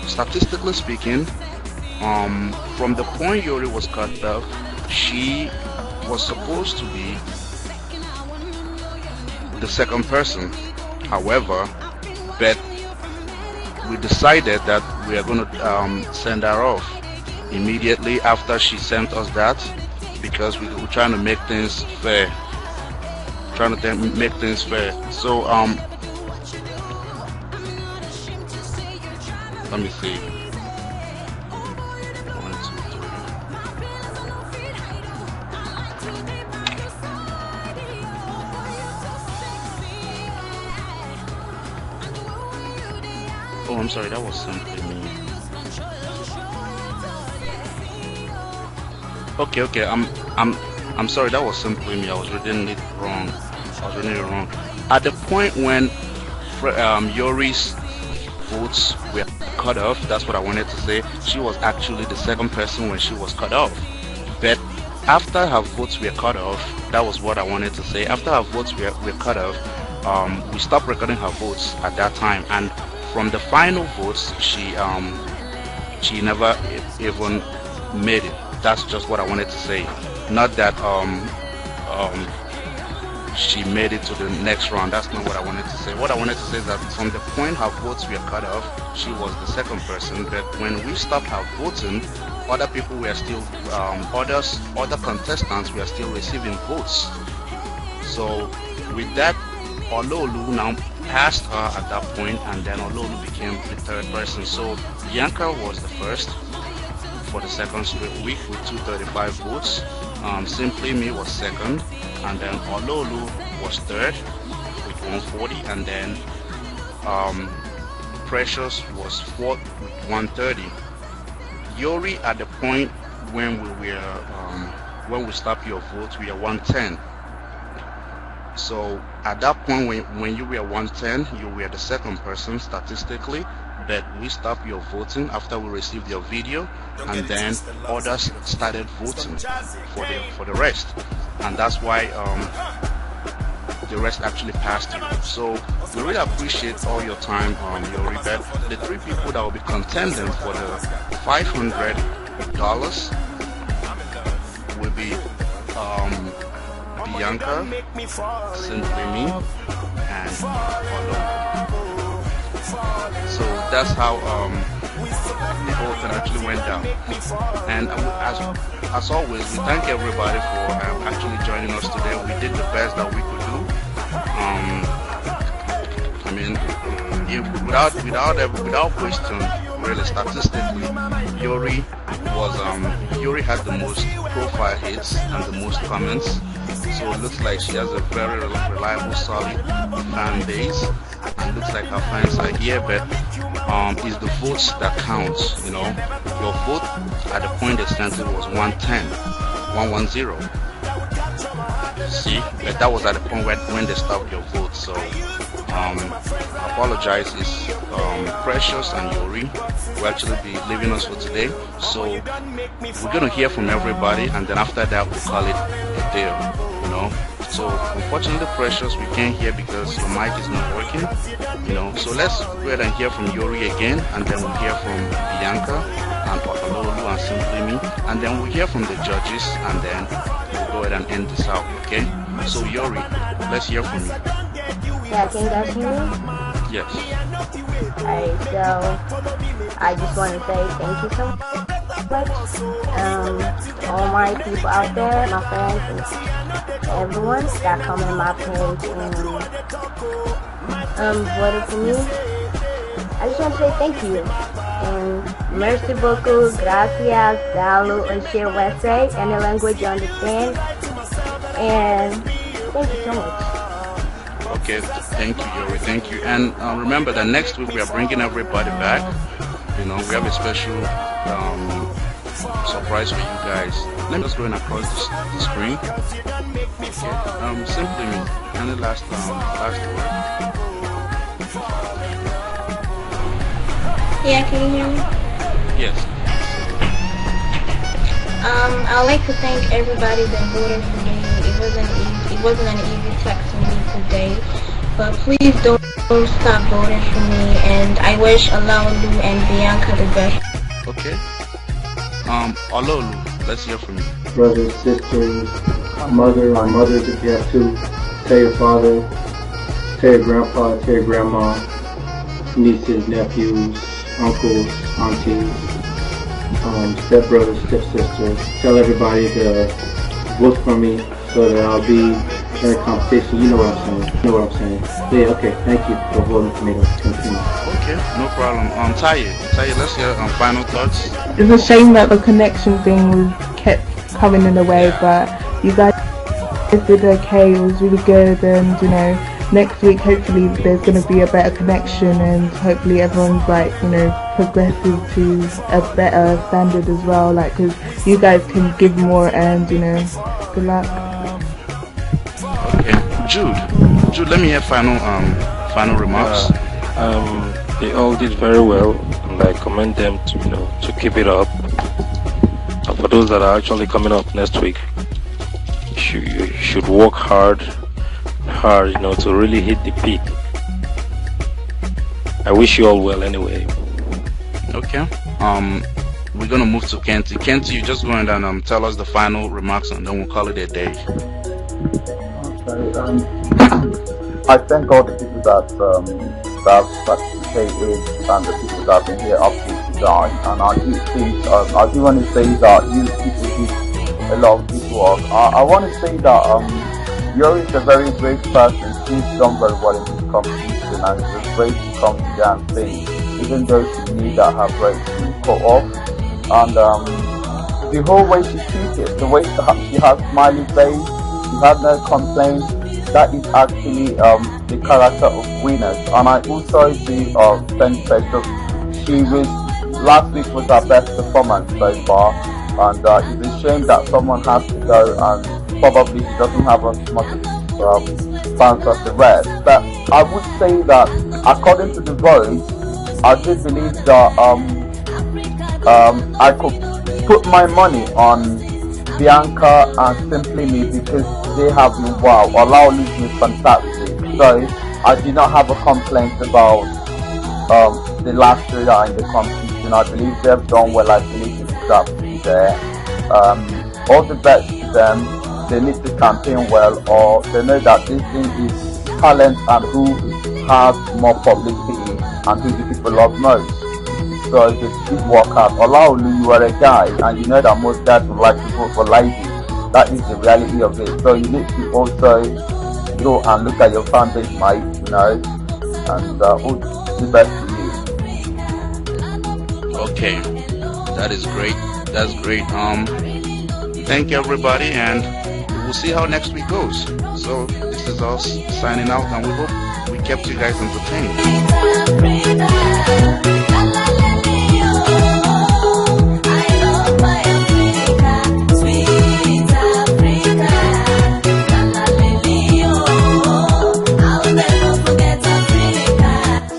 Statistically speaking, from the point Yori was cut off, she was supposed to be the second person. However, but we decided that we are going to send her off immediately after she sent us that, because we were trying to make things fair. So let me see. 1, 2, 3. Oh, I'm sorry, that was simply me. Okay, I'm sorry, that was simply me. I was reading it wrong. At the point when Yori's votes were cut off, that's what I wanted to say. She was actually the second person when she was cut off. But after her votes were cut off, that was what I wanted to say. After her votes were cut off, we stopped recording her votes at that time, and from the final votes, she never even made it. That's just what I wanted to say. Not that she made it to the next round. That's not what I wanted to say. What I wanted to say is that from the point her votes were cut off, she was the second person. But when we stopped her voting, other people were still, other contestants were still receiving votes. So with that, Ololu now passed her at that point, and then Ololu became the third person. So Bianca was the first for the second straight week with 235 votes. Simply Me was second, and then Ololu was third with 140, and then Precious was fourth with 130. Yori, at the point when we stopped your votes, we are 110. So at that point, when you were 110, you were the second person statistically, but we stopped your voting after we received your video, and then others started voting for the rest, and that's why the rest actually passed you. So we really appreciate all your time, Yori. But the three people that will be contending for the $500 will be Bianca, Simply Me, and Ololu. So that's how the whole thing actually went down. And as always, we thank everybody for actually joining us today. We did the best that we could do. I mean, without question, really statistically, Yori had the most profile hits and the most comments. So it looks like she has a very reliable, solid fan base. It looks like her fans are here, but it's the votes that counts. You know, your vote at the point they sent it was 110. See, but that was at the point when they stopped your vote. So I apologize. It's Precious and Yori will actually be leaving us for today. So we're gonna hear from everybody, and then after that we'll call it a deal. You know. So unfortunately, Precious, we can't hear because your mic is not working. You know. So let's go ahead and hear from Yori again, and then we'll hear from Bianca and Ololu and Simply Me, and then we'll hear from the judges, and then we'll go ahead and end this out. Okay? So Yori, let's hear from you. Yeah, can you guys hear me? Yes. Alright, so I just want to say thank you so much. All my people out there, my fans, and everyone that come in my page and voted for me. I just want to say thank you. And merci beaucoup, gracias, dalo, and share website and the language you understand. And thank you so much. Okay, thank you, Yori. Thank you. And remember that next week we are bringing everybody back. You know, we have a special surprise for you guys. Let me just go in across the screen. Okay. Simply Me. Any last word? Yeah, can you hear me? Yes. I'd like to thank everybody that voted for me. It wasn't an easy task for me today, but please don't stop voting for me, and I wish Olaolu and Bianca the best. Okay. Ololu, let's hear from you. Brothers, sisters, mothers if you have two. Tell your father, tell your grandpa, tell your grandma, nieces, nephews, uncles, aunties, stepbrothers, stepsisters. Tell everybody to vote for me so that I'll be in a competition. You know what I'm saying. Yeah, okay, thank you for voting for me to continue. Okay, no problem. Taye, let's hear final thoughts. It's a shame that the connection thing was kept coming in the way, but you guys did okay. It was really good, and you know, next week hopefully there's going to be a better connection, and hopefully everyone's like, you know, progresses to a better standard as well, like, because you guys can give more, and you know, good luck. Okay, Jude, let me hear final remarks. They all did very well, and I commend them to, you know, to keep it up. And for those that are actually coming up next week, you should work hard, you know, to really hit the peak. I wish you all well anyway. Okay. We're gonna move to Kenty. Kenty, you just go ahead and tell us the final remarks, and then we'll call it a day. Okay. I thank all the people that have participated and the people that have been here up to today. And I do think I do want to say that you people give a lot of good work. I want to say that Yuri is a very brave person. She's done very well in this competition, and it's great to come together and sing, even though she knew that her break was cut off. And the whole way she treated, the way she has smiley face, she had no complaints. That is actually the character of winners. And I also do thank her. Last week was her best performance so far, and it's a shame that someone has to go, and probably she doesn't have as much fans as the rest. But I would say that according to the votes, I do believe that I could put my money on Bianca and Simply Me, because they have been wow. Olaolu is fantastic. So I do not have a complaint about the last three that are in the competition. I believe they've done well. I believe it's deserve to be there. All the best to them. They need to campaign well, or they know that this thing is talent and who has more publicity and who the people love most. So it's a good workout. Olaolu, you are a guy, and you know that most guys would like to vote for ladies. That is the reality of it. So you need to also go and look at your fan base, mate, you know, and all the best to you. Okay, that is great. That's great. Thank you, everybody, and we'll see how next week goes. So this is us signing out, and we hope we kept you guys entertained.